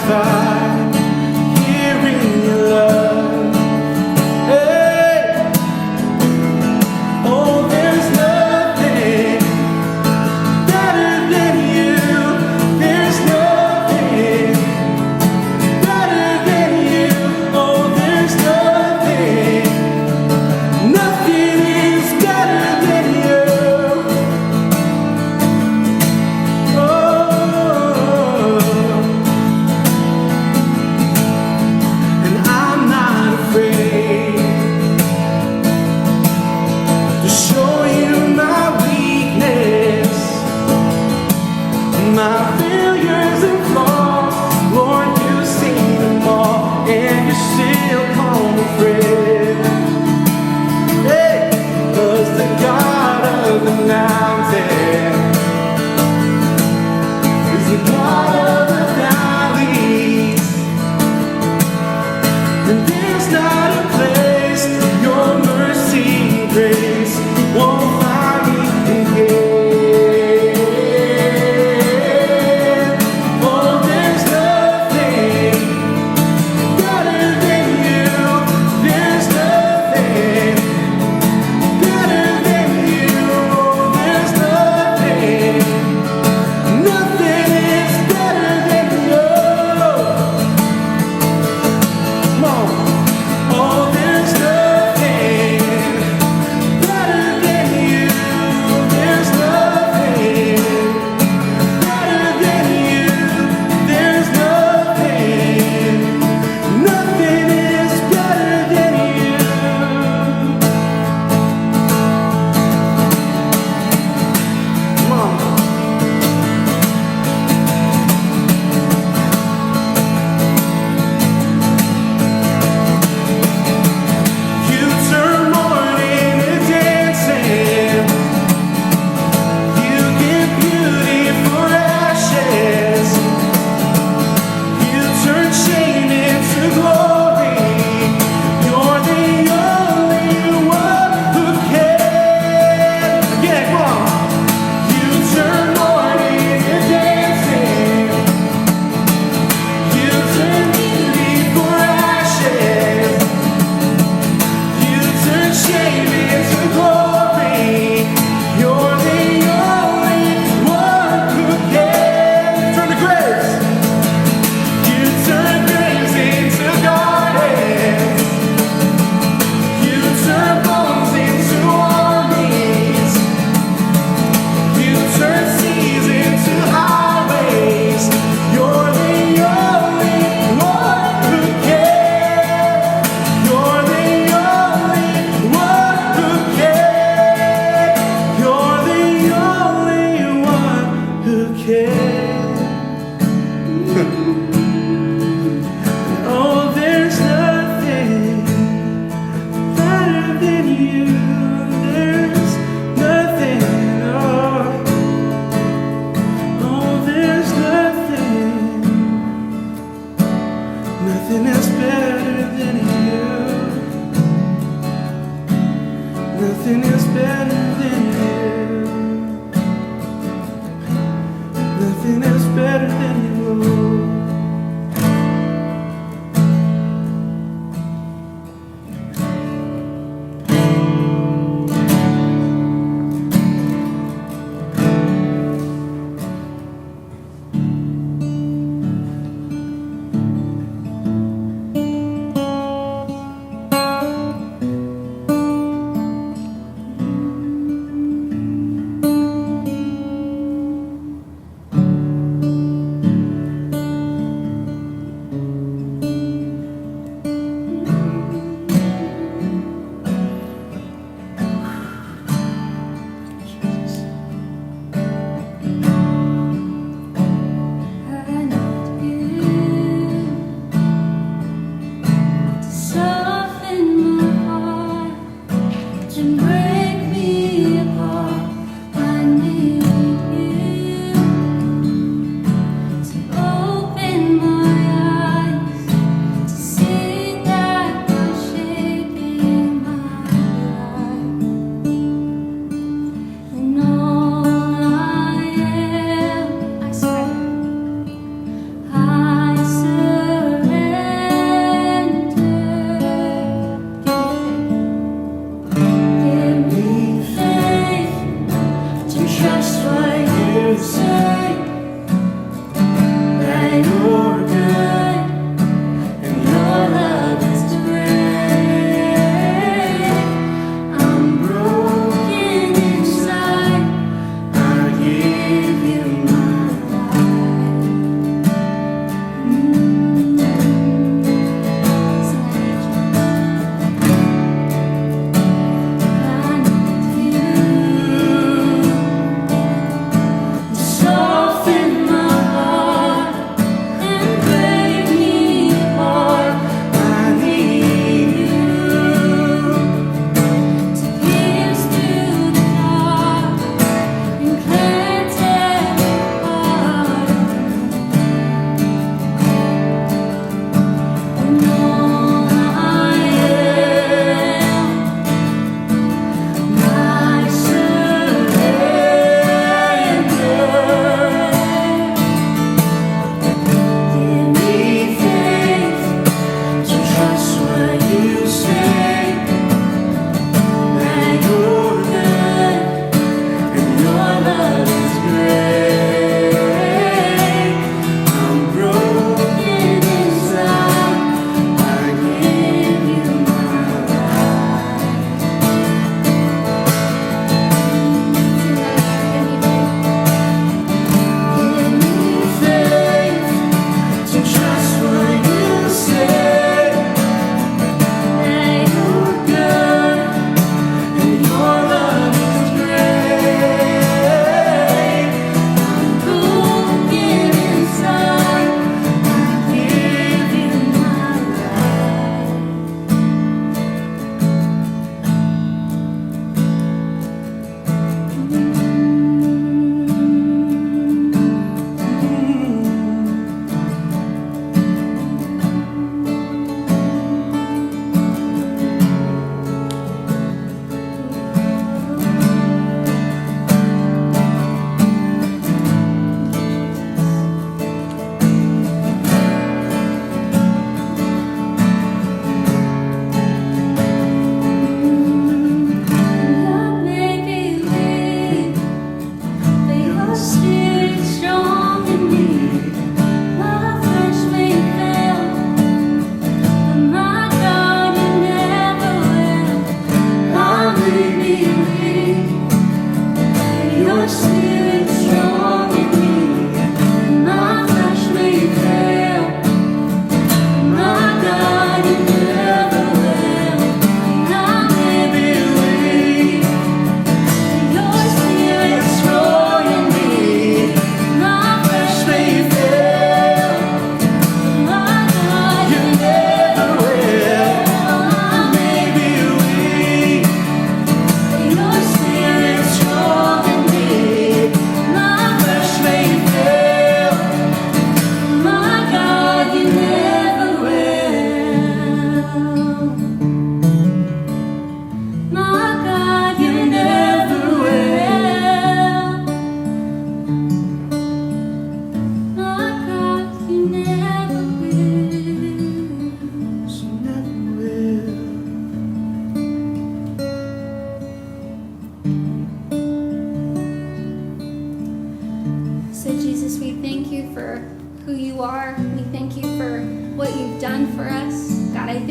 satisfied here in your love. Hey, oh, there's nothing better than you. There's nothing better than you. Oh, there's nothing is better than you. Oh, and I'm not afraid to show you my weakness, my failures and flaws. Lord, you see them all, and you still call me friend. Hey, 'cause the God of the mountain is the God of the valleys, and there's not a place your mercy and grace won't find me again. Oh, there's nothing better than you. There's nothing better than you. There's nothing is better than you. Come on. Oh, there's nothing better than you. There's nothing better than you. There's nothing is better than you. Come on. You turn mourning to dancing. You give beauty for ashes. You turn shame into glory. You're the only one who can. Again, come on. You turn mourning to dancing. You turn beauty for ashes. You turn shame into glory. You're the only one who can. Turn the graves. You turn graves into gardens. You turn bones into armies. You turn seas into highways. You're the only one who can. You're the only one who can. You're the only one who can. Oh, there's nothing better than you. There's nothing. Oh, there's nothing. Nothing is better than you. Nothing is better than you. Nothing is better than you.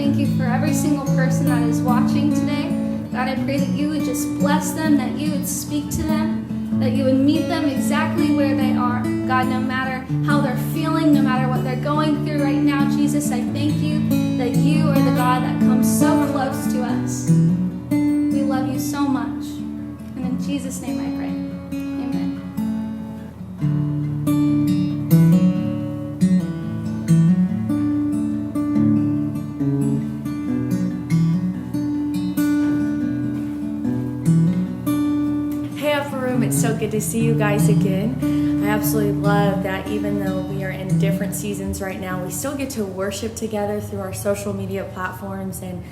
thank you for every single person that is watching today. God, I pray that you would just bless them, that you would speak to them, that you would meet them exactly where they are. God, no matter how they're feeling, no matter what they're going through right now, Jesus, I thank you that you are the God that comes so close to us. We love you so much. And in Jesus' name I pray. Amen. Hey Upper Room, it's so good to see you guys again. I absolutely love that even though we are in different seasons right now, we still get to worship together through our social media platforms. And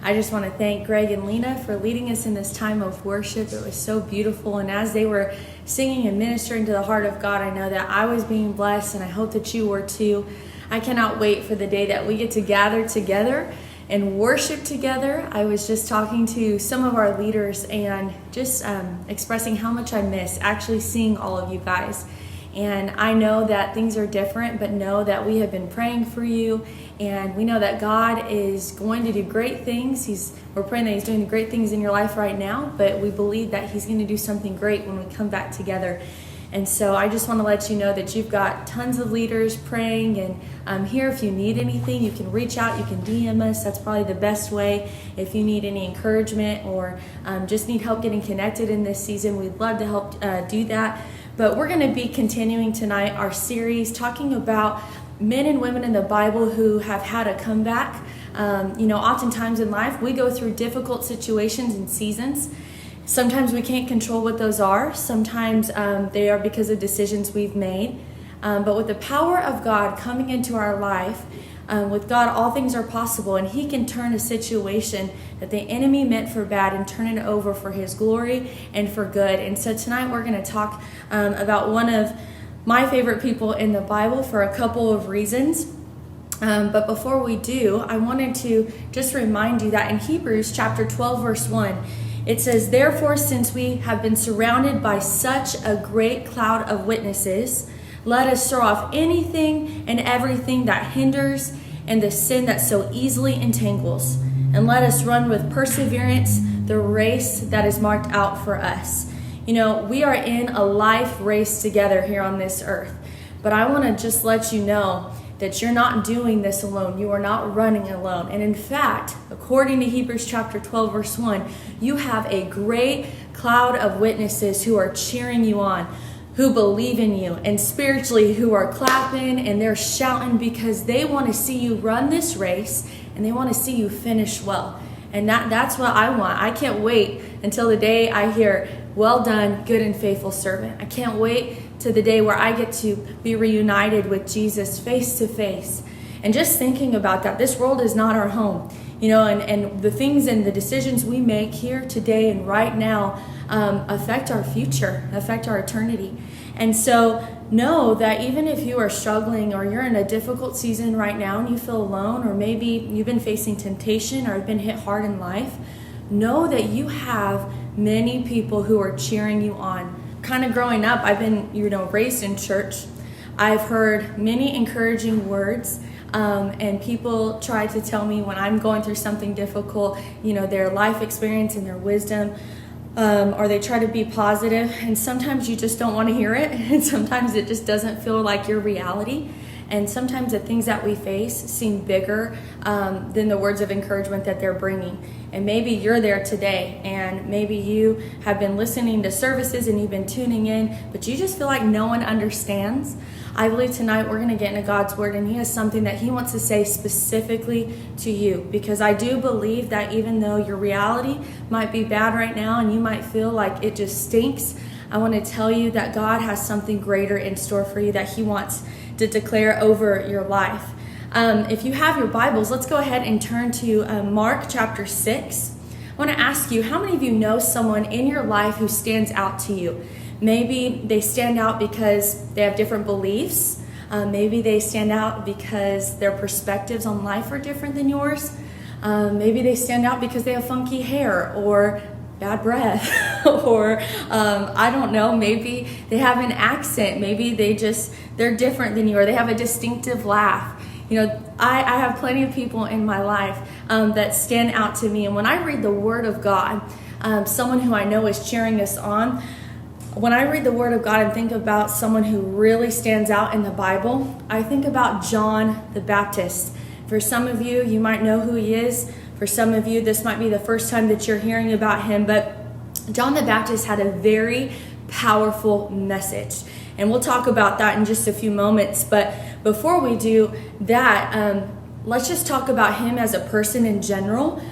I just want to thank Greg and Lena for leading us in this time of worship. It was so beautiful. And as they were singing and ministering to the heart of God, I know that I was being blessed, and I hope that you were too. I cannot wait for the day that we get to gather together and worship together. I was just talking to some of our leaders and just expressing how much I miss actually seeing all of you guys. And I know that things are different, but know that we have been praying for you, and we know that God is going to do great things. We're praying that He's doing great things in your life right now, but we believe that He's going to do something great when we come back together. And so I just want to let you know that you've got tons of leaders praying, and I'm here if you need anything. You can reach out, you can DM us. That's probably the best way. If you need any encouragement or just need help getting connected in this season, we'd love to help do that. But we're going to be continuing tonight our series talking about men and women in the Bible who have had a comeback. Oftentimes in life we go through difficult situations and seasons. Sometimes we can't control what those are. Sometimes they are because of decisions we've made. But with the power of God coming into our life, with God, all things are possible, and He can turn a situation that the enemy meant for bad and turn it over for His glory and for good. And so tonight we're going to talk about one of my favorite people in the Bible for a couple of reasons. But before we do, I wanted to just remind you that in Hebrews chapter 12, verse 1, it says, "Therefore, since we have been surrounded by such a great cloud of witnesses, let us throw off anything and everything that hinders and the sin that so easily entangles, and let us run with perseverance the race that is marked out for us." You know, we are in a life race together here on this earth, but I want to just let you know that you're not doing this alone. You are not running alone. And in fact, according to Hebrews chapter 12, verse 1, you have a great cloud of witnesses who are cheering you on, who believe in you, and spiritually who are clapping and they're shouting because they want to see you run this race and they want to see you finish well. And that's what I want. I can't wait until the day I hear, "Well done, good and faithful servant." I can't wait to the day where I get to be reunited with Jesus face to face. And just thinking about that, this world is not our home. And the things and the decisions we make here today and right now affect our future, affect our eternity. And so know that even if you are struggling or you're in a difficult season right now and you feel alone, or maybe you've been facing temptation or have been hit hard in life, know that you have many people who are cheering you on. Kind of growing up, I've been, raised in church. I've heard many encouraging words. And people try to tell me when I'm going through something difficult, their life experience and their wisdom, or they try to be positive. And sometimes you just don't want to hear it. And sometimes it just doesn't feel like your reality. And sometimes the things that we face seem bigger than the words of encouragement that they're bringing. And maybe you're there today, and maybe you have been listening to services and you've been tuning in, but you just feel like no one understands. I believe tonight we're going to get into God's Word, and He has something that He wants to say specifically to you. Because I do believe that even though your reality might be bad right now and you might feel like it just stinks, I want to tell you that God has something greater in store for you that He wants to declare over your life. If you have your Bibles, let's go ahead and turn to Mark chapter 6. I want to ask you, how many of you know someone in your life who stands out to you? Maybe they stand out because they have different beliefs. Maybe they stand out because their perspectives on life are different than yours. Maybe they stand out because they have funky hair or bad breath or I don't know, maybe they have an accent. Maybe they're different than you, or they have a distinctive laugh. I have plenty of people in my life that stand out to me. And when I read the Word of God, someone who I know is cheering us on, when I read the Word of God and think about someone who really stands out in the Bible, I think about John the Baptist. For some of you, you might know who he is. For some of you, this might be the first time that you're hearing about him. But John the Baptist had a very powerful message. And we'll talk about that in just a few moments. But before we do that, let's just talk about him as a person in general.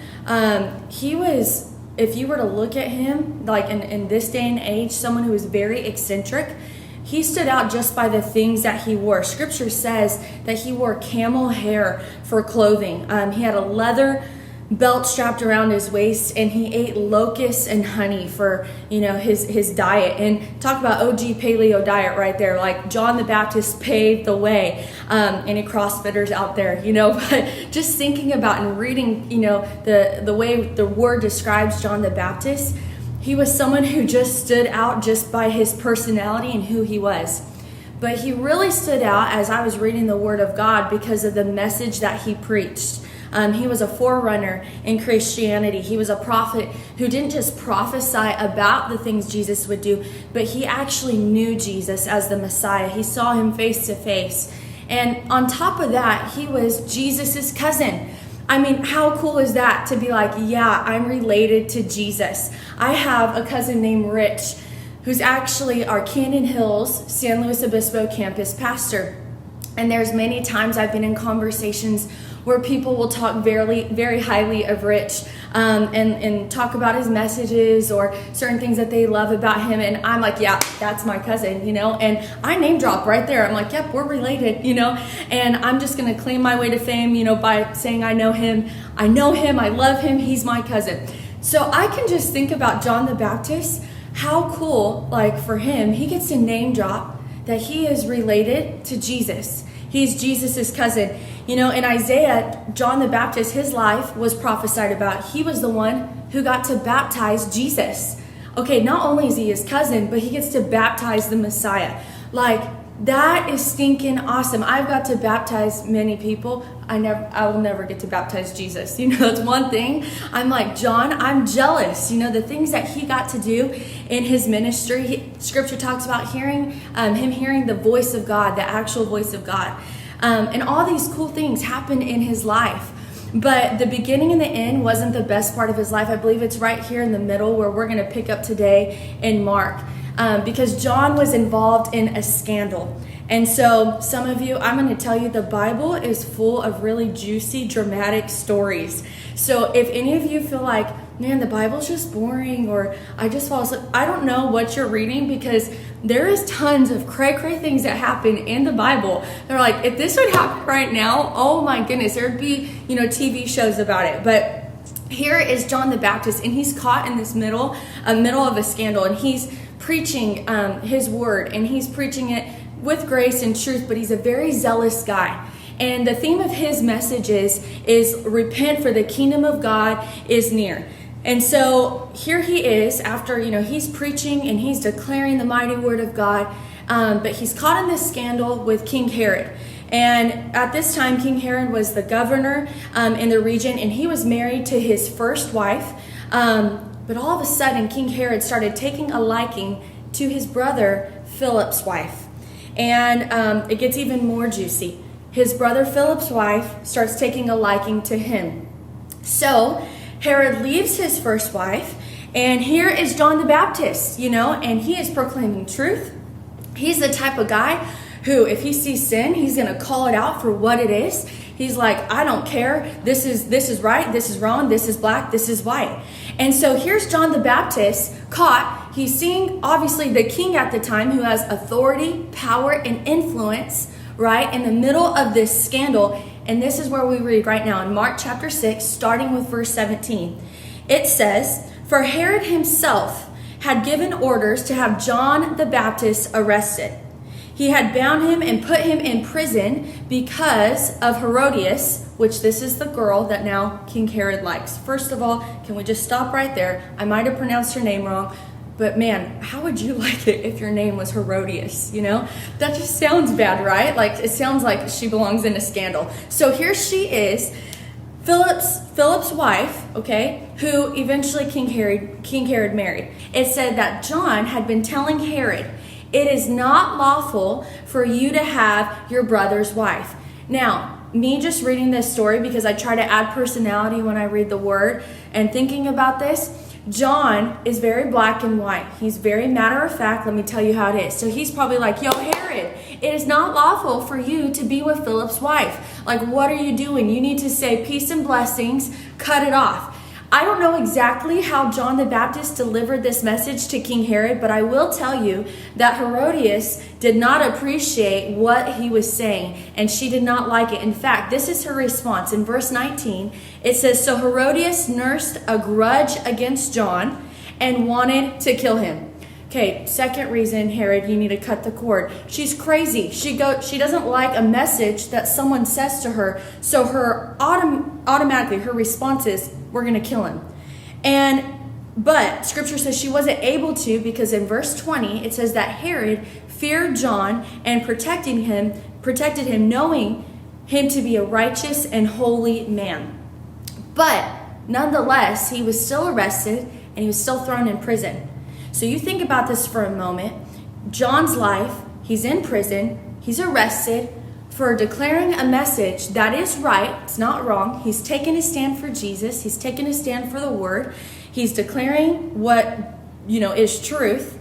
He was, if you were to look at him, like in this day and age, someone who was very eccentric. He stood out just by the things that he wore. Scripture says that he wore camel hair for clothing. He had a leather belt strapped around his waist, and he ate locusts and honey for his diet. And talk about OG paleo diet right there. Like John the Baptist paved the way. Any CrossFitters out there, but just thinking about and reading, the way the word describes John the Baptist, he was someone who just stood out just by his personality and who he was. But he really stood out as I was reading the Word of God because of the message that he preached. He was a forerunner in Christianity. He was a prophet who didn't just prophesy about the things Jesus would do, but he actually knew Jesus as the Messiah. He saw him face to face. And on top of that, he was Jesus's cousin. I mean, how cool is that to be like, yeah, I'm related to Jesus. I have a cousin named Rich, who's actually our Canyon Hills, San Luis Obispo campus pastor. And there's many times I've been in conversations where people will talk very, very highly of Rich and talk about his messages or certain things that they love about him. And I'm like, yeah, that's my cousin, and I name drop right there. I'm like, yep, we're related, and I'm just going to claim my way to fame, by saying I know him, I love him, he's my cousin. So I can just think about John the Baptist, how cool, like for him, he gets to name drop that he is related to Jesus. He's Jesus's cousin. In Isaiah, John the Baptist, his life was prophesied about. He was the one who got to baptize Jesus. Okay, not only is he his cousin, but he gets to baptize the Messiah. Like, that is stinking awesome. I've got to baptize many people. I will never get to baptize Jesus. That's one thing. I'm like, John, I'm jealous. The things that he got to do in his ministry. Scripture talks about him hearing the voice of God, the actual voice of God. And all these cool things happened in his life. But the beginning and the end wasn't the best part of his life. I believe it's right here in the middle where we're going to pick up today in Mark. Because John was involved in a scandal. And so some of you, I'm going to tell you, the Bible is full of really juicy, dramatic stories. So if any of you feel like, man, the Bible's just boring, or I just fall asleep, I don't know what you're reading, because there is tons of cray-cray things that happen in the Bible. They're like, if this would happen right now, oh my goodness, there'd be, TV shows about it. But here is John the Baptist, and he's caught in this middle of a scandal, and he's preaching his word, and he's preaching it with grace and truth, but he's a very zealous guy. And the theme of his message is repent, for the kingdom of God is near. And so here he is after, he's preaching and he's declaring the mighty word of God, but he's caught in this scandal with King Herod. And at this time, King Herod was the governor in the region, and he was married to his first wife. But all of a sudden, King Herod started taking a liking to his brother Philip's wife. And it gets even more juicy. His brother Philip's wife starts taking a liking to him. So Herod leaves his first wife, and here is John the Baptist, and he is proclaiming truth. He's the type of guy who, if he sees sin, he's going to call it out for what it is. He's like, I don't care. This is right. This is wrong. This is black. This is white. And so here's John the Baptist caught. He's seeing, obviously, the king at the time, who has authority, power, and influence, right, in the middle of this scandal. And this is where we read right now in Mark chapter 6, starting with verse 17. It says, "For Herod himself had given orders to have John the Baptist arrested. He had bound him and put him in prison because of Herodias," which this is the girl that now King Herod likes. First of all, can we just stop right there? I might have pronounced her name wrong, But man, how would you like it if your name was Herodias, you know? That just sounds bad, right? Like, it sounds like she belongs in a scandal. So here she is, Philip's wife, okay, who eventually King Herod married. It said that John had been telling Herod, it is not lawful for you to have your brother's wife. Now, me just reading this story, because I try to add personality when I read the word, and thinking about this, John is very black and white. He's very matter of fact. Let me tell you how it is. So he's probably like, yo, Herod, it is not lawful for you to be with Philip's wife. Like, what are you doing? You need to say peace and blessings, cut it off. I don't know exactly how John the Baptist delivered this message to King Herod, but I will tell you that Herodias did not appreciate what he was saying, and she did not like it. In fact, this is her response. In verse 19, it says, so Herodias nursed a grudge against John and wanted to kill him. Okay, second reason, Herod, you need to cut the cord. She's crazy. She doesn't like a message that someone says to her, so her automatically her response is, we're going to kill him. But scripture says she wasn't able to, because in verse 20 it says that Herod feared John and protected him, knowing him to be a righteous and holy man. But nonetheless, he was still arrested and he was still thrown in prison. So you think about this for a moment. John's life, he's in prison, he's arrested for declaring a message that is right, it's not wrong. He's taken a stand for Jesus, he's taken a stand for the word, he's declaring what, is truth.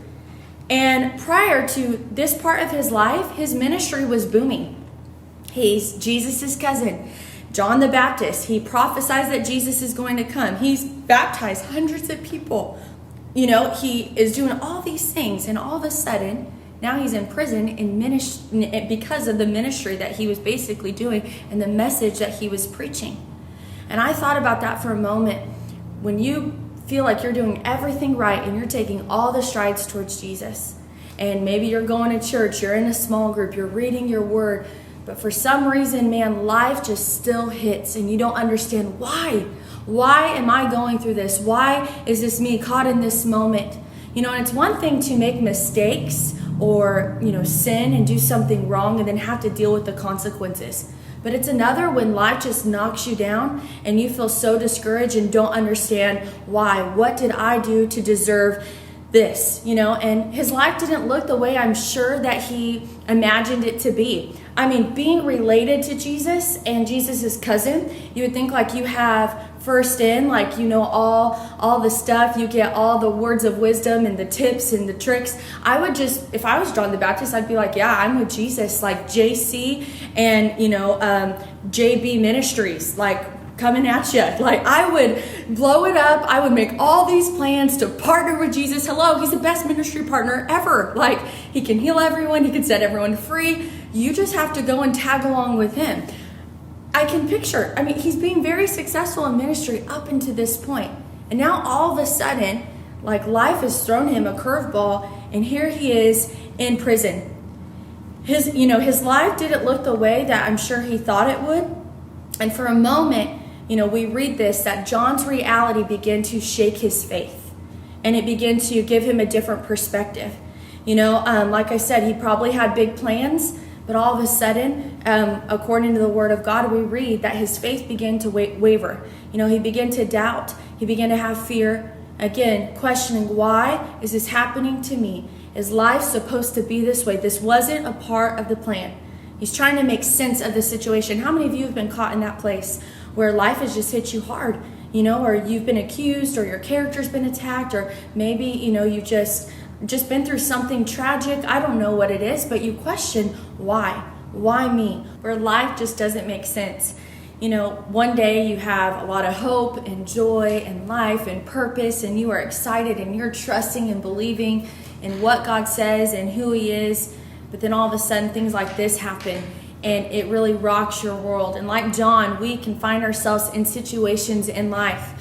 And prior to this part of his life, his ministry was booming. He's Jesus' cousin, John the Baptist. He prophesies that Jesus is going to come. He's baptized hundreds of people. He is doing all these things, and all of a sudden, now he's in prison because of the ministry that he was basically doing and the message that he was preaching. And I thought about that for a moment. When you feel like you're doing everything right and you're taking all the strides towards Jesus, and maybe you're going to church, you're in a small group, you're reading your word, but for some reason, man, life just still hits and you don't understand why. Why am I going through this? Why is this me caught in this moment? And it's one thing to make mistakes or, sin and do something wrong and then have to deal with the consequences. But it's another when life just knocks you down and you feel so discouraged and don't understand why. What did I do to deserve this? And his life didn't look the way I'm sure that he imagined it to be. I mean, being related to Jesus and Jesus's cousin, you would think like you have first in, like all the stuff, you get all the words of wisdom and the tips and the tricks. I would just, if I was John the Baptist, I'd be like, yeah, I'm with Jesus, like JC and JB Ministries, like coming at you. Like, I would blow it up. I would make all these plans to partner with Jesus. Hello, he's the best ministry partner ever. Like, he can heal everyone, he can set everyone free. You just have to go and tag along with him. I can picture, he's being very successful in ministry up until this point. And now all of a sudden, like, life has thrown him a curveball, and here he is in prison. His life didn't look the way that I'm sure he thought it would. And for a moment, we read this, that John's reality began to shake his faith. And it began to give him a different perspective. Like I said, he probably had big plans, but all of a sudden, according to the word of God, we read that his faith began to waver. He began to doubt. He began to have fear. Again, questioning, why is this happening to me? Is life supposed to be this way? This wasn't a part of the plan. He's trying to make sense of the situation. How many of you have been caught in that place where life has just hit you hard? Or you've been accused, or your character's been attacked, or maybe, you've just been through something tragic. I don't know what it is, but you question why me, where life just doesn't make sense. One day you have a lot of hope and joy and life and purpose, and you are excited and you're trusting and believing in what God says and who he is. But then all of a sudden things like this happen and it really rocks your world. And like John, we can find ourselves in situations in life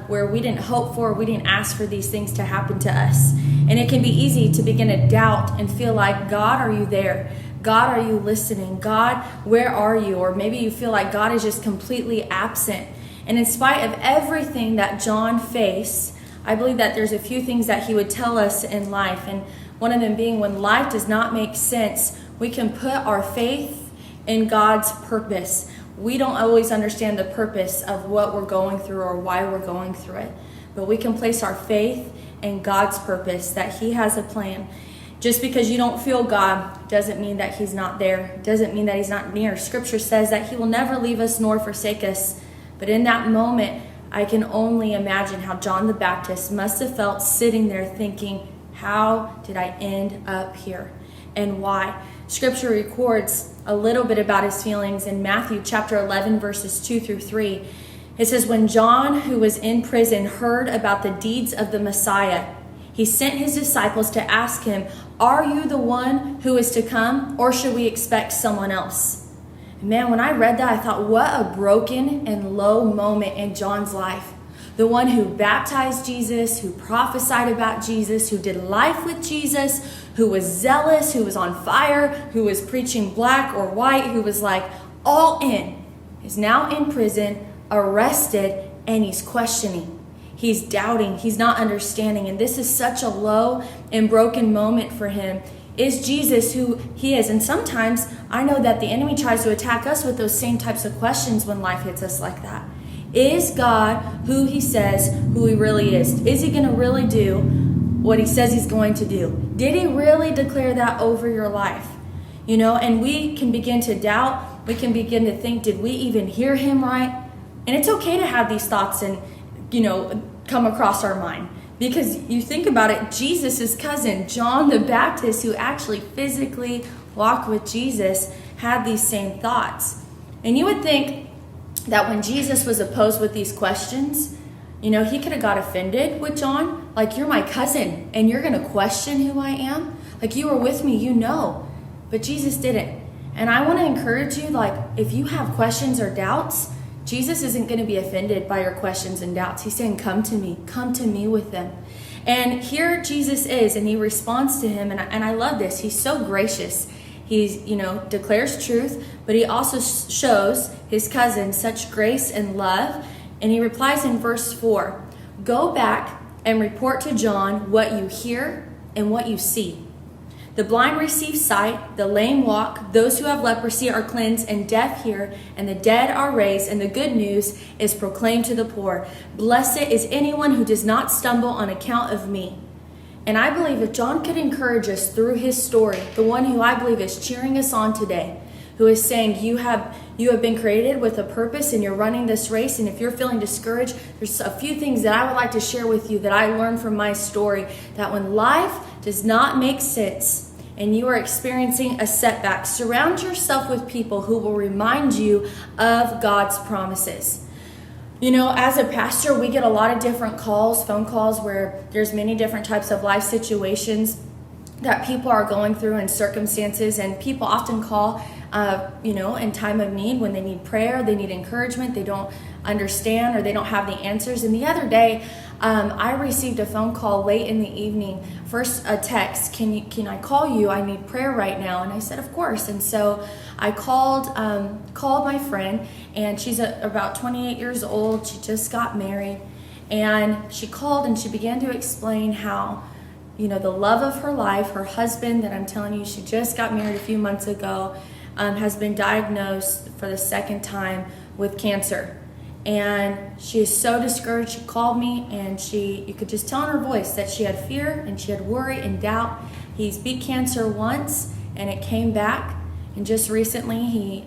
where we didn't hope for, we didn't ask for these things to happen to us. And it can be easy to begin to doubt and feel like, God, are you there? God, are you listening? God, where are you? Or maybe you feel like God is just completely absent. And in spite of everything that John faced, I believe that there's a few things that he would tell us in life, and one of them being when life does not make sense, we can put our faith in God's purpose. We don't always understand the purpose of what we're going through or why we're going through it, but we can place our faith in God's purpose, that he has a plan. Just because you don't feel God doesn't mean that he's not there, doesn't mean that he's not near. Scripture says that he will never leave us nor forsake us. But in that moment, I can only imagine how John the Baptist must have felt sitting there thinking, how did I end up here? And why? Scripture records a little bit about his feelings in Matthew chapter 11, verses 2 through 3. It says, when John, who was in prison, heard about the deeds of the Messiah, he sent his disciples to ask him, are you the one who is to come, or should we expect someone else? And man, when I read that, I thought, what a broken and low moment in John's life. The one who baptized Jesus, who prophesied about Jesus, who did life with Jesus, who was zealous, who was on fire, who was preaching black or white, who was like all in, is now in prison, arrested, and he's questioning. He's doubting. He's not understanding. And this is such a low and broken moment for him. Is Jesus who he is? And sometimes I know that the enemy tries to attack us with those same types of questions when life hits us like that. Is God who he says, who he really is? Is he going to really do what he says he's going to do? Did he really declare that over your life? You know, and we can begin to doubt. We can begin to think, did we even hear him right? And it's okay to have these thoughts and, you know, come across our mind. Because you think about it, Jesus' cousin, John the Baptist, who actually physically walked with Jesus, had these same thoughts. And you would think that when Jesus was opposed with these questions, you know, he could have got offended with John. Like, you're my cousin, and you're going to question who I am? Like, you were with me, you know. But Jesus didn't. And I want to encourage you, like, if you have questions or doubts, Jesus isn't going to be offended by your questions and doubts. He's saying, come to me with them. And here Jesus is, and he responds to him. And I love this. He's so gracious. He's, you know, declares truth, but he also shows his cousin such grace and love. And he replies in verse 4, go back and report to John what you hear and what you see. The blind receive sight, the lame walk, those who have leprosy are cleansed, and deaf hear, and the dead are raised, and the good news is proclaimed to the poor. Blessed is anyone who does not stumble on account of me. And I believe if John could encourage us through his story, the one who I believe is cheering us on today, who is saying you have been created with a purpose and you're running this race, and if you're feeling discouraged, there's a few things that I would like to share with you that I learned from my story, that when life does not make sense and you are experiencing a setback, surround yourself with people who will remind you of God's promises. You know, as a pastor, we get a lot of different calls, phone calls, where there's many different types of life situations that people are going through and circumstances, and people often call in time of need, when they need prayer, they need encouragement, they don't understand or they don't have the answers. And the other day, I received a phone call late in the evening. First, a text, can I call you? I need prayer right now. And I said, of course. And so I called my friend, and she's about 28 years old. She just got married, and she called and she began to explain how, you know, the love of her life, her husband that I'm telling you, she just got married a few months ago, has been diagnosed for the second time with cancer. And she is so discouraged. She called me, and you could just tell in her voice that she had fear and she had worry and doubt. He's beat cancer once, and it came back. And just recently,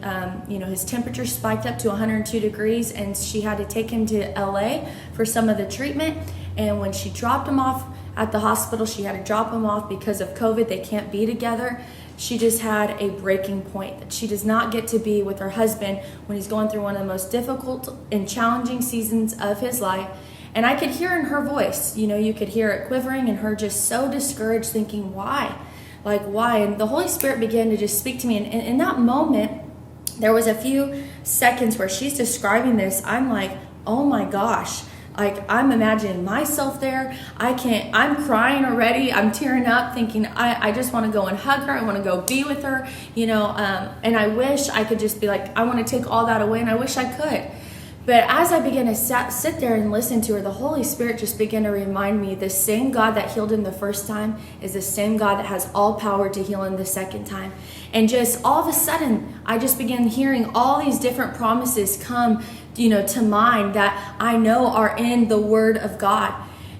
his temperature spiked up to 102 degrees, and she had to take him to LA for some of the treatment. And when she dropped him off at the hospital, she had to drop him off because of COVID. They can't be together. She just had a breaking point that she does not get to be with her husband when he's going through one of the most difficult and challenging seasons of his life. And I could hear in her voice, you could hear it quivering, and her just so discouraged, thinking, why? Like, why? And the Holy Spirit began to just speak to me. And in that moment, there was a few seconds where she's describing this. I'm like, oh my gosh. Like, I'm imagining myself there. I'm crying already. I'm tearing up thinking, I just want to go and hug her. I want to go be with her, and I wish I could just be like, I want to take all that away, and I wish I could. But as I began to sit there and listen to her, the Holy Spirit just began to remind me the same God that healed him the first time is the same God that has all power to heal him the second time. And just all of a sudden, I just began hearing all these different promises come, to mind that I know are in the Word of God.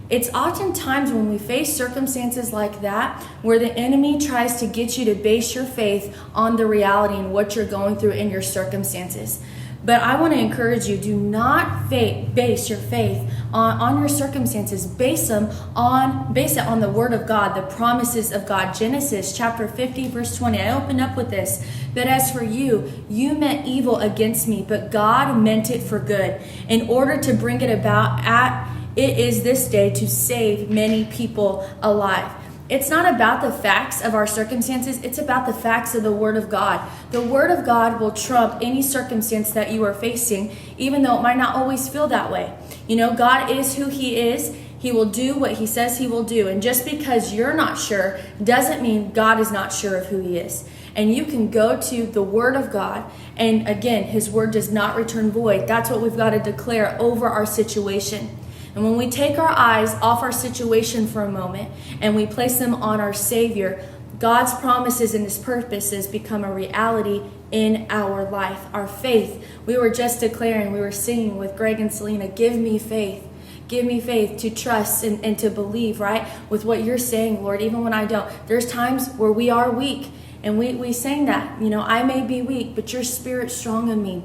It's oftentimes when we face circumstances like that where the enemy tries to get you to base your faith on the reality and what you're going through in your circumstances. But I want to encourage you, do not base your faith on your circumstances. Base it on the Word of God, the promises of God. Genesis chapter 50, verse 20. I opened up with this. But as for you, you meant evil against me, but God meant it for good, in order to bring it about it is this day to save many people alive. It's not about the facts of our circumstances. It's about the facts of the Word of God. The Word of God will trump any circumstance that you are facing, even though it might not always feel that way. God is who He is. He will do what He says He will do. And just because you're not sure doesn't mean God is not sure of who He is. And you can go to the Word of God. And again, His Word does not return void. That's what we've got to declare over our situation. And when we take our eyes off our situation for a moment and we place them on our Savior, God's promises and His purposes become a reality in our life. Our faith, we were just declaring, we were singing with Greg and Selena, give me faith. Give me faith to trust and to believe, right? With what you're saying, Lord, even when I don't. There's times where we are weak. And we sang that, I may be weak, but your Spirit's strong in me.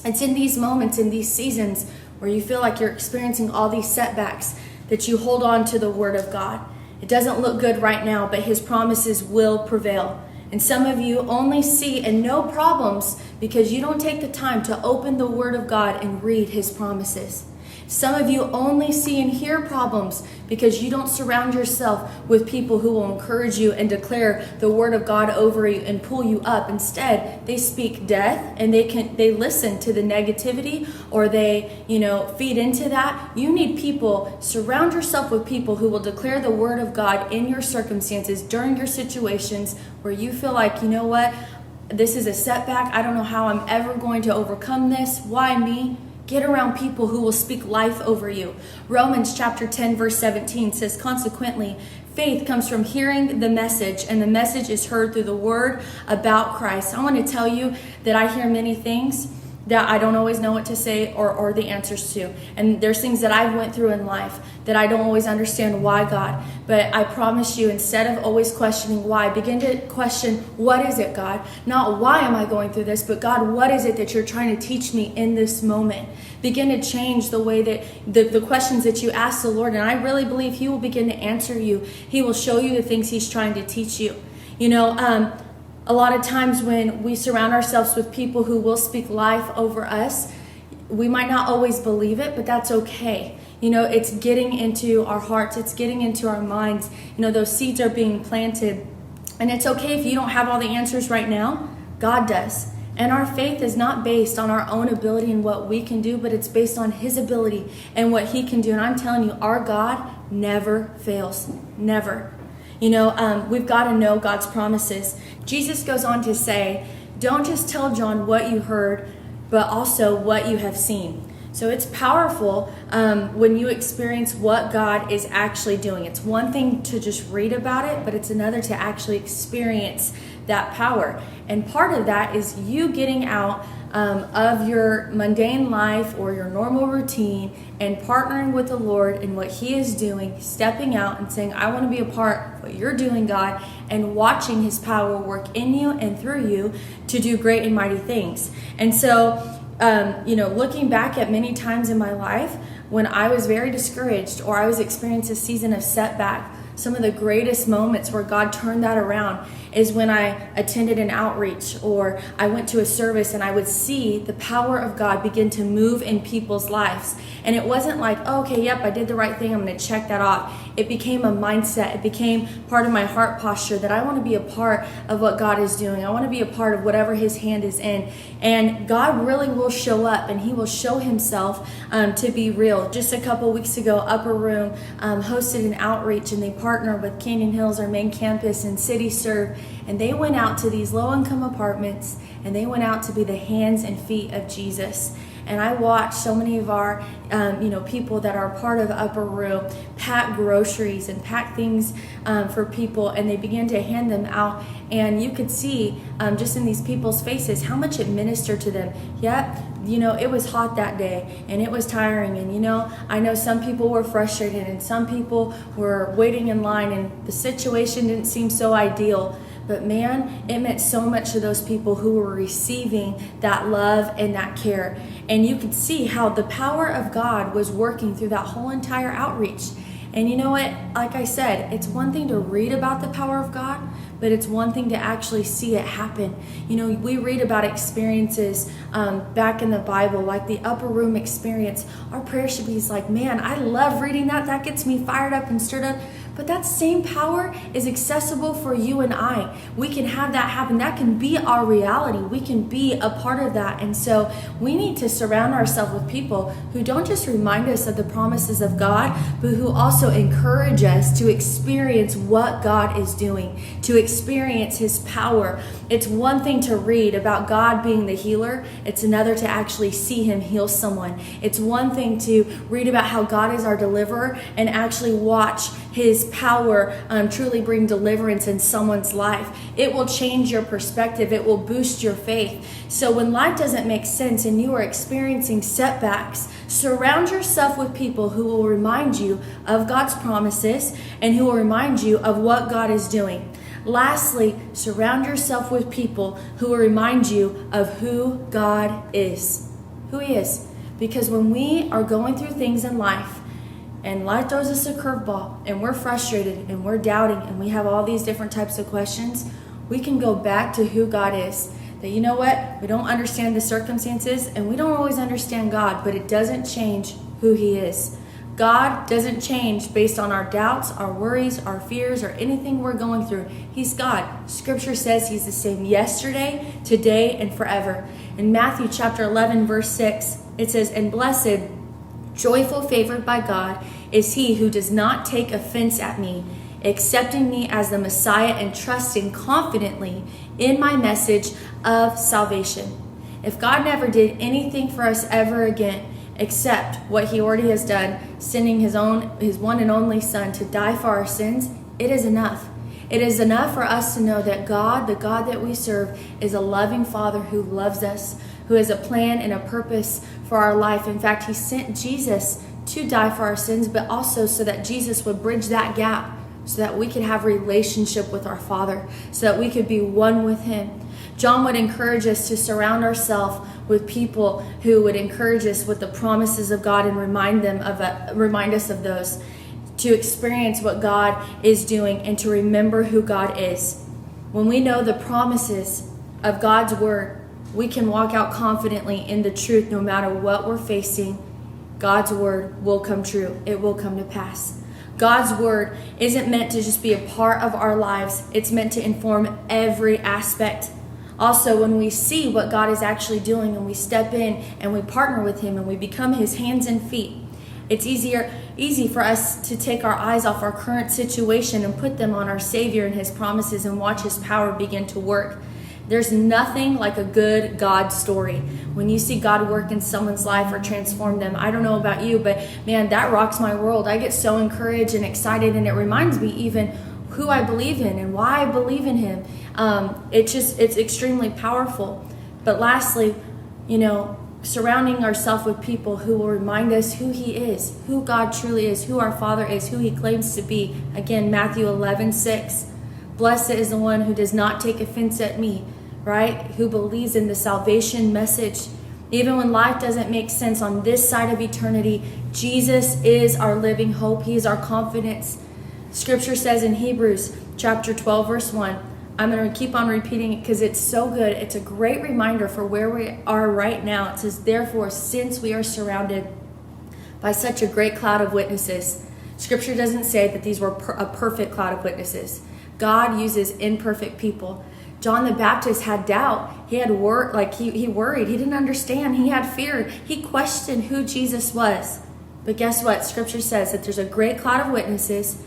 It's in these moments, in these seasons, where you feel like you're experiencing all these setbacks, that you hold on to the Word of God. It doesn't look good right now, but His promises will prevail. And some of you only see and know problems because you don't take the time to open the Word of God and read His promises. Some of you only see and hear problems because you don't surround yourself with people who will encourage you and declare the Word of God over you and pull you up. Instead, they speak death and they listen to the negativity, or they, feed into that. You need people, surround yourself with people who will declare the Word of God in your circumstances, during your situations where you feel like, this is a setback. I don't know how I'm ever going to overcome this. Why me? Get around people who will speak life over you. Romans chapter 10, verse 17 says, consequently, faith comes from hearing the message, and the message is heard through the word about Christ. I want to tell you that I hear many things that I don't always know what to say or the answers to. And there's things that I've went through in life that I don't always understand why, God. But I promise you, instead of always questioning why, begin to question, what is it, God? Not why am I going through this, but God, what is it that you're trying to teach me in this moment? Begin to change the way that the questions that you ask the Lord. And I really believe He will begin to answer you. He will show you the things He's trying to teach you. A lot of times when we surround ourselves with people who will speak life over us, we might not always believe it, but that's okay. It's getting into our hearts. It's getting into our minds. Those seeds are being planted. And it's okay if you don't have all the answers right now. God does. And our faith is not based on our own ability and what we can do, but it's based on His ability and what He can do. And I'm telling you, our God never fails. Never. We've got to know God's promises. Jesus goes on to say, don't just tell John what you heard, but also what you have seen. So it's powerful when you experience what God is actually doing. It's one thing to just read about it, but it's another to actually experience that power. And part of that is you getting out of your mundane life or your normal routine and partnering with the Lord in what He is doing, stepping out and saying, I want to be a part of what you're doing, God, and watching His power work in you and through you to do great and mighty things. And so, looking back at many times in my life when I was very discouraged or I was experiencing a season of setback, some of the greatest moments where God turned that around is when I attended an outreach or I went to a service and I would see the power of God begin to move in people's lives. And it wasn't like, oh, okay, yep, I did the right thing, I'm going to check that off. It became a mindset. It became part of my heart posture that I want to be a part of what God is doing. I want to be a part of whatever His hand is in. And God really will show up and He will show Himself to be real. Just a couple weeks ago, Upper Room hosted an outreach, and they partnered with Canyon Hills, our main campus, and City Serve. And they went out to these low-income apartments, and they went out to be the hands and feet of Jesus. and I watch so many of our people that are part of Upper Room pack groceries and pack things for people, and they begin to hand them out, and you could see just in these people's faces how much it ministered to them. Yep, it was hot that day and it was tiring, and I know some people were frustrated and some people were waiting in line and the situation didn't seem so ideal. But man, it meant so much to those people who were receiving that love and that care. And you could see how the power of God was working through that whole entire outreach. And you know what? Like I said, it's one thing to read about the power of God, but it's one thing to actually see it happen. We read about experiences back in the Bible, like the Upper Room experience. Our prayer should be like, man, I love reading that. That gets me fired up and stirred up. But that same power is accessible for you and I. We can have that happen. That can be our reality. We can be a part of that. And so we need to surround ourselves with people who don't just remind us of the promises of God, but who also encourage us to experience what God is doing, to experience His power. It's one thing to read about God being the healer. It's another to actually see Him heal someone. It's one thing to read about how God is our deliverer and actually watch His power truly bring deliverance in someone's life. It will change your perspective. It will boost your faith. So when life doesn't make sense and you are experiencing setbacks, surround yourself with people who will remind you of God's promises and who will remind you of what God is doing. Lastly, surround yourself with people who will remind you of who God is. Who He is. Because when we are going through things in life, and life throws us a curveball, and we're frustrated, and we're doubting, and we have all these different types of questions, we can go back to who God is. That you know what? We don't understand the circumstances, and we don't always understand God, but it doesn't change who He is. God doesn't change based on our doubts, our worries, our fears, or anything we're going through. He's God. Scripture says He's the same yesterday, today, and forever. In Matthew chapter 11, verse 6, it says, "And blessed, joyful, favored by God, is he who does not take offense at me, accepting me as the Messiah and trusting confidently in my message of salvation." If God never did anything for us ever again, except what He already has done, sending His one and only Son to die for our sins, it is enough. It is enough for us to know that God, the God that we serve, is a loving Father who loves us, who has a plan and a purpose for our life. In fact, He sent Jesus to die for our sins, but also so that Jesus would bridge that gap so that we could have a relationship with our Father, so that we could be one with Him. John would encourage us to surround ourselves with people who would encourage us with the promises of God and remind us of those, to experience what God is doing and to remember who God is. When we know the promises of God's word, we can walk out confidently in the truth no matter what we're facing. God's word will come true. It will come to pass. God's word isn't meant to just be a part of our lives. It's meant to inform every aspect. Also, when we see what God is actually doing and we step in and we partner with Him and we become His hands and feet, it's easy for us to take our eyes off our current situation and put them on our Savior and His promises and watch His power begin to work. There's nothing like a good God story. When you see God work in someone's life or transform them, I don't know about you, but man, that rocks my world. I get so encouraged and excited, and it reminds me even who I believe in and why I believe in Him. It's extremely powerful. But lastly, surrounding ourselves with people who will remind us who He is, who God truly is, who our Father is, who He claims to be. Again, Matthew 11:6. Blessed is the one who does not take offense at me, right? Who believes in the salvation message. Even when life doesn't make sense on this side of eternity, Jesus is our living hope. He is our confidence. Scripture says in Hebrews chapter 12, verse 1, I'm going to keep on repeating it because it's so good. It's a great reminder for where we are right now. It says, therefore, since we are surrounded by such a great cloud of witnesses. Scripture doesn't say that these were a perfect cloud of witnesses. God uses imperfect people. John the Baptist had doubt. He had he worried. He didn't understand. He had fear. He questioned who Jesus was. But guess what? Scripture says that there's a great cloud of witnesses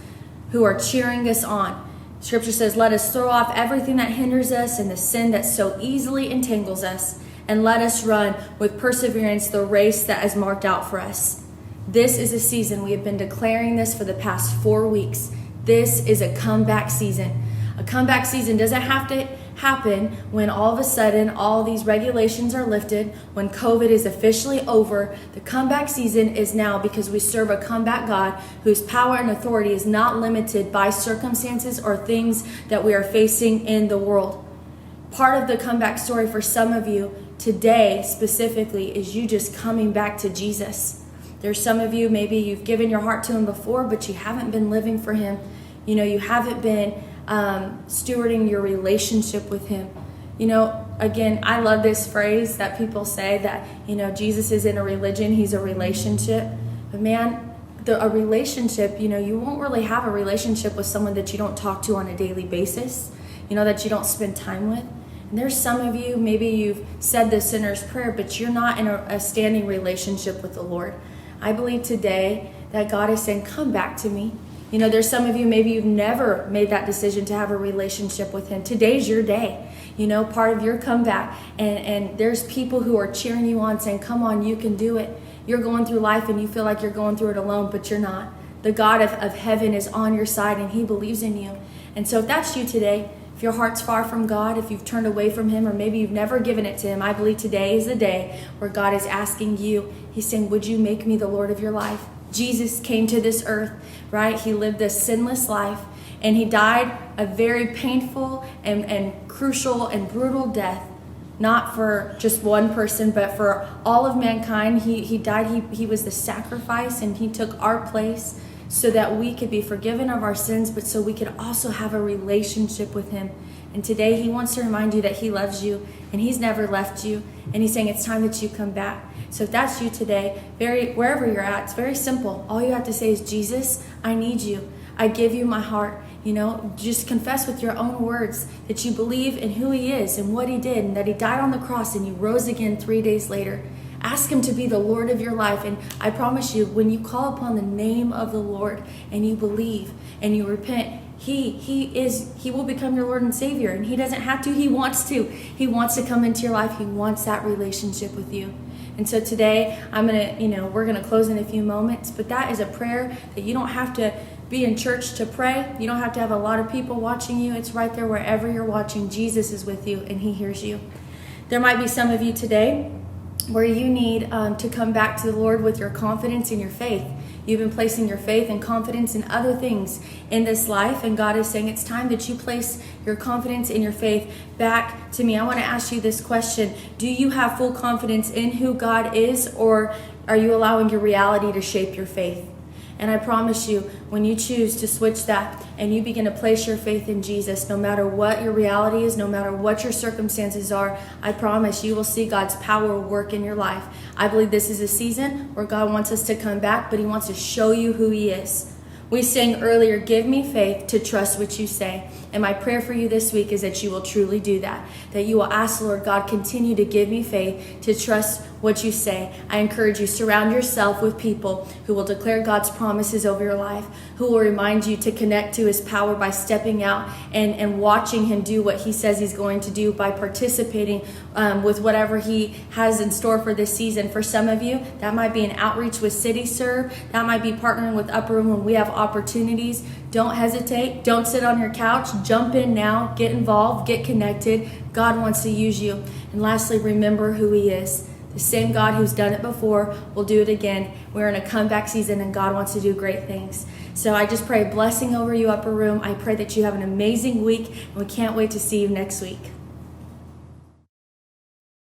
who are cheering us on. Scripture says, let us throw off everything that hinders us and the sin that so easily entangles us, and let us run with perseverance the race that is marked out for us. This is a season, we have been declaring this for the past 4 weeks. This is a comeback season. A comeback season doesn't have to happen when all of a sudden all these regulations are lifted, when COVID is officially over. The comeback season is now, because we serve a comeback God whose power and authority is not limited by circumstances or things that we are facing in the world. Part of the comeback story for some of you today specifically is you just coming back to Jesus. There's some of you, maybe you've given your heart to him before, but you haven't been living for him. You know, you haven't been stewarding your relationship with him. You know, again, I love this phrase that people say that, you know, Jesus isn't a religion, he's a relationship. But man, a relationship, you know, you won't really have a relationship with someone that you don't talk to on a daily basis, you know, that you don't spend time with. And there's some of you, maybe you've said the sinner's prayer, but you're not in a standing relationship with the Lord. I believe today that God is saying, come back to me. You know, there's some of you, maybe you've never made that decision to have a relationship with him. Today's your day, you know, part of your comeback. And there's people who are cheering you on, saying, come on, you can do it. You're going through life and you feel like you're going through it alone, but you're not. The God of heaven is on your side and he believes in you. And so if that's you today, if your heart's far from God, if you've turned away from him, or maybe you've never given it to him, I believe today is the day where God is asking you. He's saying, would you make me the Lord of your life? Jesus came to this earth, right? He lived this sinless life, and he died a very painful and crucial and brutal death, not for just one person, but for all of mankind. He died, he was the sacrifice, and he took our place so that we could be forgiven of our sins, but so we could also have a relationship with him. And today he wants to remind you that he loves you and he's never left you, and he's saying it's time that you come back. So if that's you today, wherever you're at, it's very simple. All you have to say is, Jesus, I need you. I give you my heart. You know, just confess with your own words that you believe in who he is and what he did, and that he died on the cross and he rose again 3 days later. Ask him to be the Lord of your life. And I promise you, when you call upon the name of the Lord and you believe and you repent, he will become your Lord and Savior. And he doesn't have to, he wants to. He wants to come into your life. He wants that relationship with you. And so today, we're going to close in a few moments, but that is a prayer that you don't have to be in church to pray. You don't have to have a lot of people watching you. It's right there wherever you're watching. Jesus is with you and he hears you. There might be some of you today where you need to come back to the Lord with your confidence in your faith. You've been placing your faith and confidence in other things in this life, and God is saying it's time that you place your confidence in your faith back to me. I want to ask you this question. Do you have full confidence in who God is, or are you allowing your reality to shape your faith? And I promise you, when you choose to switch that and you begin to place your faith in Jesus, no matter what your reality is, no matter what your circumstances are, I promise you will see God's power work in your life. I believe this is a season where God wants us to come back, but he wants to show you who he is. We sang earlier, give me faith to trust what you say. And my prayer for you this week is that you will truly do that. That you will ask the Lord, God, continue to give me faith to trust what you say. I encourage you, surround yourself with people who will declare God's promises over your life, who will remind you to connect to his power by stepping out and watching him do what he says he's going to do, by participating with whatever he has in store for this season. For some of you, that might be an outreach with City Serve. That might be partnering with Upper Room when we have opportunities. Don't hesitate. Don't sit on your couch. Jump in now. Get involved. Get connected. God wants to use you. And lastly, remember who he is. The same God who's done it before will do it again. We're in a comeback season and God wants to do great things. So I just pray a blessing over you, Upper Room. I pray that you have an amazing week, and we can't wait to see you next week.